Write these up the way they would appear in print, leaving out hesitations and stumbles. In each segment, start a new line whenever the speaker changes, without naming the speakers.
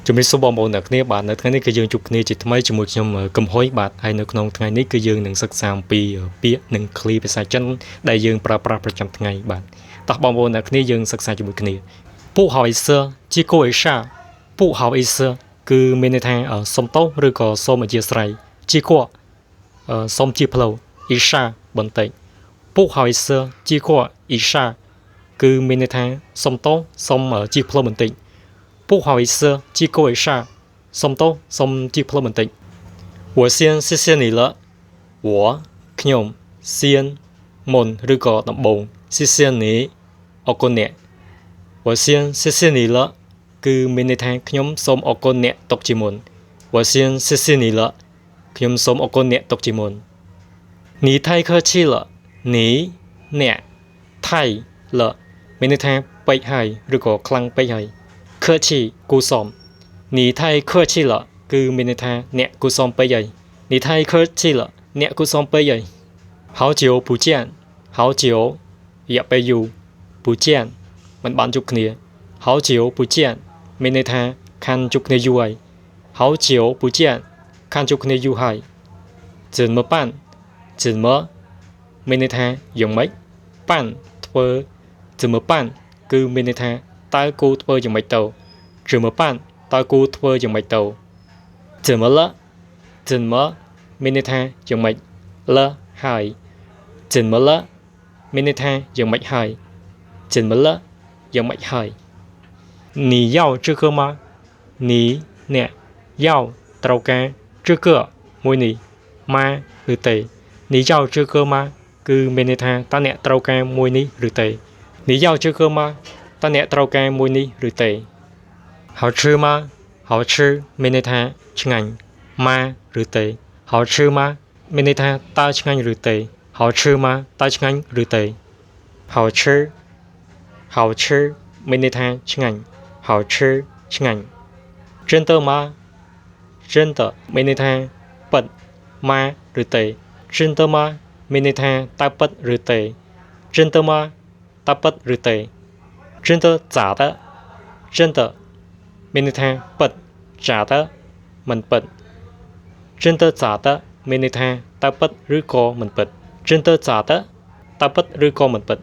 ជំរាបសួរបងប្អូនអ្នកគ្នាបាទនៅថ្ងៃនេះគឺយើងជួបគ្នាជាថ្មីជាមួយខ្ញុំកំហុយបាទហើយនៅក្នុងថ្ងៃនេះគឺយើងនឹងសិក្សាអំពីពាក្យនិងឃ្លាភាសាចិនដែលយើងប្រើប្រាស់ប្រចាំថ្ងៃបាទតោះបងប្អូនអ្នកគ្នាយើងសិក្សាជាមួយគ្នា不好意思借过一下不好意思គឺមានន័យថាសុំទោសឬក៏សូមអធិស្ឋាន借过សូមជាផ្លូវ一下បន្តិច不好意思借过一下គឺមានន័យថាសុំទោសសូមជាផ្លូវបន្តិច不好意思借过一下សុំទោសសូមជាផ្លូវបន្តិច我先谢谢你了我ខ្ញុំ先មុនឬក៏ដំបូង谢谢你អរគុណអ្នក我先谢谢你了គឺមានន័យថាខ្ញុំសូមអរគុណអ្នកទុកជាមុន我先谢谢你了ខ្ញុំសូមអរគុណអ្នកទុកជាមុន你太客气了你អ្នកថៃ了មានន័យថាពេកហើយឬក៏ខ្លាំងពេកហើយ客气គូសម你太客气了គឺមានន័យថាអ្នកគូសមពេកហើយ你太客气了អ្នកគូសមពេកហើយ好久不见好久រយៈពេលយូរ不见មិនបានជួបគ្នា好久不见មានន័យថាខាន់ជួបគ្នាយូរហើយ好久不见ខាន់ជួបគ្នាយូរហើយ怎么办怎么មានន័យថាយ៉ាងម៉េចប៉ាន់ធ្វើ怎么办គឺមានន័យថាតើគូធ្វើយ៉ាងម៉េចទៅ怎么办តើគូធ្វើយ៉ាងម៉េចទៅ怎么了怎么មានន័យថាយ៉ាងម៉េច了ហើយ怎么了មានន័យថាយ៉ាងម៉េចហើយ怎么了យ៉ាងម៉េចហើយ你要这个吗你អ្នក要ត្រូវការ这个មួយនេះម៉ាឬទេ你要这个吗គឺមានន័យថាតើអ្នកត្រូវការមួយនេះឬទេ你要这个吗តើអ្នកត្រូវការមួយនេះឬទេ好吃吗好吃មានន័យថាឆ្ងាញ់ម៉ាឬទេ好吃吗មានន័យថាតើឆ្ងាញ់ឬទេ好吃吗តើឆ្ងាញ់ឬទេ好吃好吃មានន័យថាឆ្ងាញ់好吃ឆ្ងាញ់真的吗真的មានន័យថាពិតម៉ាឬទេ真的吗មានន័យថាតើពិតឬទេ真的吗តើពិតឬទេ真的假的真的មានន័យថាពិត假的មិនពិត真的假的មានន័យថាតើពិតឬក៏មិនពិត真的假的តើពិតឬក៏មិនពិត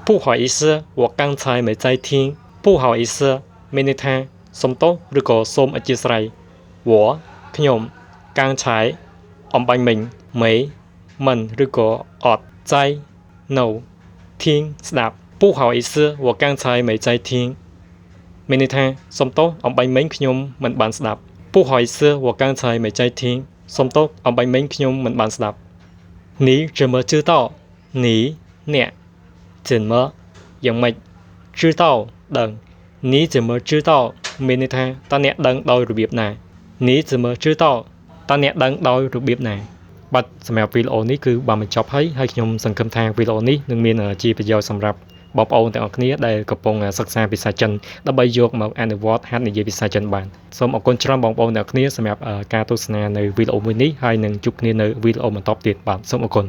不好意思我刚才没在听不好意思មានន័យថាសុំទោសឬក៏សូមអធិស្ឋាន我ខ្ញុំ刚才អំបញ្ញមិញ没មិនឬក៏អត់在នៅ听ស្ដាប់不好意思我刚才没在听មានន័យថាសុំទោសអំបញ្ញមិញខ្ញុំមិនបានស្ដាប់不好意思我刚才没在听សុំទោសអំបញ្ញមិញខ្ញុំមិនបានស្ដាប់你怎么知道你អ្នក怎么យ៉ាងម៉េច知道ដឹង你怎么知道មានន័យថាតើអ្នកដឹងដោយរបៀបណា你怎么知道តើអ្នកដឹងដោយរបៀបណាបាទសម្រាប់វីដេអូនេះគឺបានបញ្ចប់ហើយខ្ញុំសង្ឃឹមថាវីដេអូនេះនឹងមានជាប្រយោជន៍សម្រាប់បងប្អូនទាំងអស់គ្នាដែលកំពុងសិក្សាភាសាចិនដើម្បីយកមកអនុវត្តហាត់និយាយភាសាចិនបានសូមអរគុណច្រើនបងប្អូនទាំងអស់គ្នាសម្រាប់ការទស្សនានៅវីដេអូមួយនេះហើយនឹងជួបគ្នានៅវីដេអូបន្តទៀតបាទសូមអរគុណ